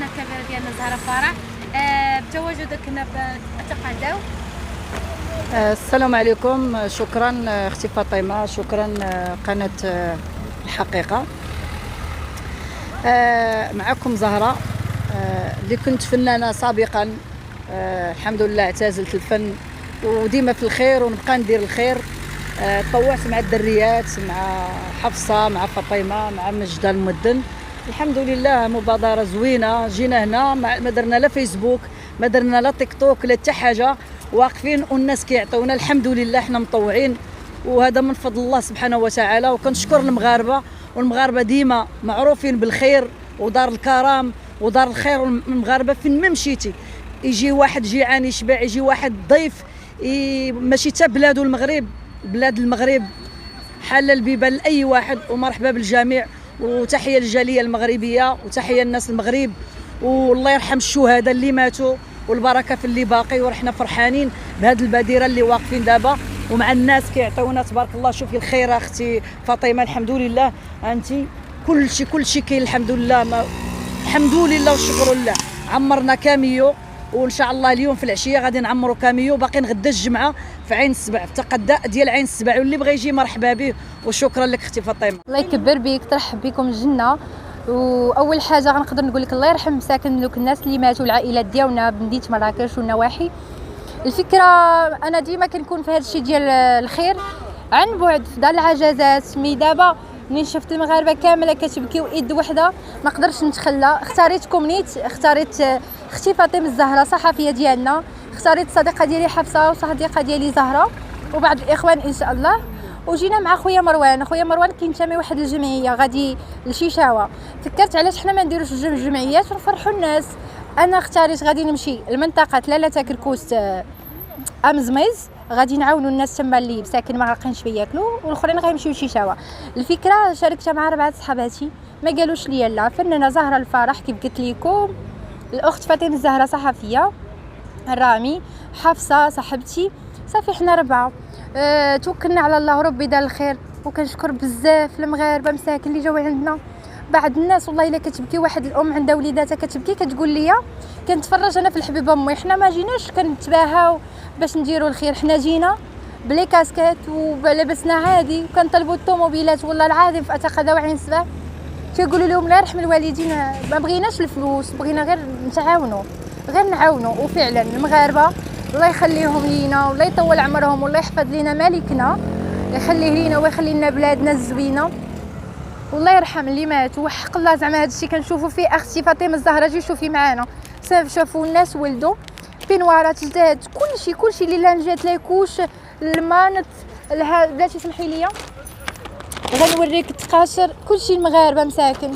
الكبيره ديالنا زهره فرح بتواجدك هنا بتقاداو. السلام عليكم. شكرا اختي فاطمه، شكرا قناه الحقيقه. معكم زهره اللي كنت فنانه سابقا. الحمد لله اعتزلت الفن وديما في الخير ونبقى ندير الخير. تطوعت مع الدريات، مع حفصه، مع فاطمه، مع مجده المدن. الحمد لله مبادره زوينه. جينا هنا ما درنا لا فيسبوك، ما درنا لا تيك توك، لا حتى حاجه، واقفين والناس كيعطيونا. الحمد لله حنا مطوعين، وهذا من فضل الله سبحانه وتعالى. وكنشكر المغاربه، والمغاربه ديما معروفين بالخير ودار الكرم ودار الخير. والمغاربه فين ما مشيتي يجي واحد جيعان يشبع، يجي واحد ضيف ماشي حتى بلادو المغرب، بلاد المغرب حل البيبان لاي واحد. ومرحبا بالجميع، وتحيه للجاليه المغربيه، وتحيه للناس المغرب، والله يرحم الشهداء اللي ماتوا والبركه في اللي باقي. ورحنا فرحانين بهذه البادره اللي واقفين دابا ومع الناس كيعطيونا تبارك الله. شوفي الخير اختي فاطمه، الحمد لله انت كل شيء كاين الحمد لله. الحمد لله والشكر لله. عمرنا كاميو، وان شاء الله اليوم في العشيه غادي نعمروا كاميو. باقي غدا الجمعه في عين السبع، في تقداء ديال عين السبع، واللي بغى يجي مرحبا به. وشكرا لك اختي فاطمه. الله يكبر بك، ترحب بكم الجنه. واول حاجه غنقدر نقول لك الله يرحم مساكن دوك الناس اللي ماتوا، العائلات ديالنا بمدينه مراكش والنواحي. الفكره انا ديما كنكون في هذا الشيء ديال الخير عن بعد في دار العجزات. مي دابا منين شفت المغاربه كامله كتبكي وايد وحده ما قدرتش نتخلى. اختاريتكم نيت، اختاريت اختي فاطمه الزهراء صحفيه ديالنا، اختاريت الصديقه ديالي حفصه وصديقه ديالي زهره وبعض الاخوان ان شاء الله. وجينا مع خويا مروان. خويا مروان كينتمي واحد الجمعيه غادي لشيشاوه. فكرت علاش حنا ما نديروش جوج جمعيات ونفرحوا الناس. انا اختاريت غادي نمشي لمنطقه لاله كركوس امزميز، غادي نعاونوا الناس تما اللي مساكن ما غاقينش ياكلوا، والاخرين غيمشيو لشيشاوه. الفكره شاركتها مع 4 صحاباتي، ما قالوش لي لا. فنانه زهره الفرح كيف قلت لكم، الاخت فاطمه الزهراء صحفيه، رامي، حفصه صاحبتي، صافي حنا 4. توكلنا على الله وربي دار الخير. وكنشكر بزاف المغاربه مساكن اللي جاو عندنا. بعض الناس والله الا كتبكي، واحد الام عندها وليداتها كتبكي كتقول لي كنتفرج انا في الحبيبه امي. حنا ما جيناش كنتباهاو باش نديروا الخير، حنا جينا بلي كاسكيت ولبسنا عادي، وكنطلبوا الطوموبيلات والله العظيم في اتقدا وعين سبع. كيقولوا لهم الله يرحم الوالدين، ما بغيناش الفلوس، بغينا غير نتعاونوا، غير نعاونوا. وفعلا المغاربه الله يخليهم لينا والله يطول عمرهم والله يحفظ لينا ملكنا، يخليه لينا ويخلي لنا بلادنا الزوينه. والله يرحم اللي مات. وحق الله زعما هذا الشيء كنشوفوا فيه اختي فاطمه الزهراء. جي شوفي معانا، شافوا الناس ولدوا بينوارات جداد، كلشي اللي لانجات لايكوش المانط بلاتي سمحي لي غنوريك التقاشر. كلشي المغاربه مساكن،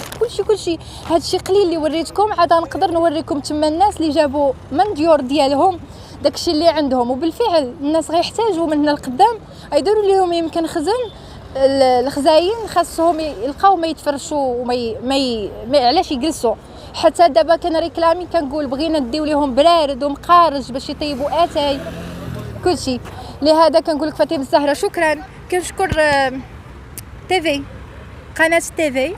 كلشي هذا الشيء قليل اللي وريتكم. عاد نقدر نوريكم تما الناس اللي جابوا من ديور ديالهم داكشي اللي عندهم. وبالفعل الناس غيحتاجوا من هنا القدام يديروا لهم يمكن خزن. الخزاين خاصهم يلقاو ما يتفرشوا وما علاش يجلسوا. حتى دابا كان ريكلامي كنقول بغينا نديو لهم برارد ومقارج باش يطيبوا اتاي كلشي. لهذا كنقول لك فاطمه الزهراء شكرا. كنشكر تيفي، قناه تيفي،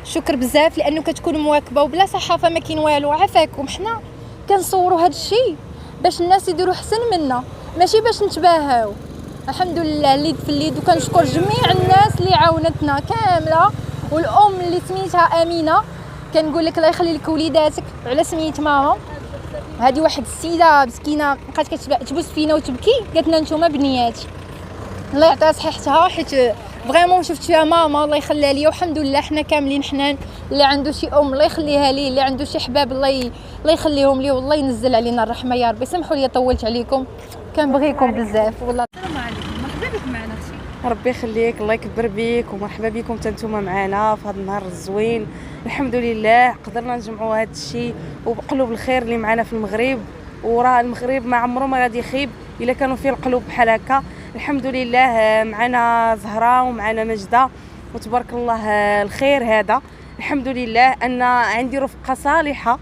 شكر بزاف لانه كتكون مواكبه. وبلا صحافه ما كاين والو. عافاكم حنا كنصوروا هذا الشيء باش الناس يديروا حسن منا، ماشي باش نتباهاو. الحمد لله اليد في اليد. وكنشكر جميع الناس اللي عاونتنا كامله. والام اللي سميتها امينه كنقول لك الله يخلي لك وليداتك على سميت ماما. هذه واحد السيده مسكينه بقات كتبوس فينا وتبكي، قالت لنا نتوما بنياتي الله يعطيها صحيحتها، حيت فريمون شفت فيها ماما الله يخليها ليا. والحمد لله حنا كاملين حنان. اللي عنده شي ام الله يخليها ليه، اللي عنده شي حباب الله يخليهم ليه، والله ينزل علينا الرحمه يا ربي. سمحوا لي طولت عليكم، كنبغيكم بزاف والله. السلام عليكم، مرحبا بك معنا اختي. ربي يخليك، الله يكبر بيك، ومرحبا بكم نتوما معنا في هذا النهار الزوين. الحمد لله قدرنا نجمعوا هذا الشيء وبقلوب الخير اللي معنا في المغرب. وراه المغرب ما عمره ما غادي يخيب الا كانوا فيه القلوب بحال هكا. الحمد لله معنا زهره ومعنا مجده وتبارك الله الخير هذا. الحمد لله ان عندي رفقه صالحه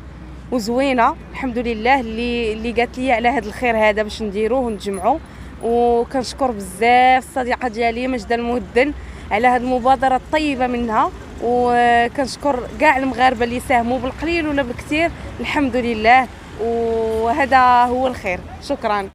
وزوينه الحمد لله اللي قالت لي على هذا الخير هذا باش نديروه ونجمعوه. وكنشكر بزاف الصديقه ديالي مجده المدن على هذه المبادره الطيبه منها. وكنشكر كاع المغاربه اللي ساهموا بالقليل ولا بالكثير، الحمد لله، وهذا هو الخير. شكرا.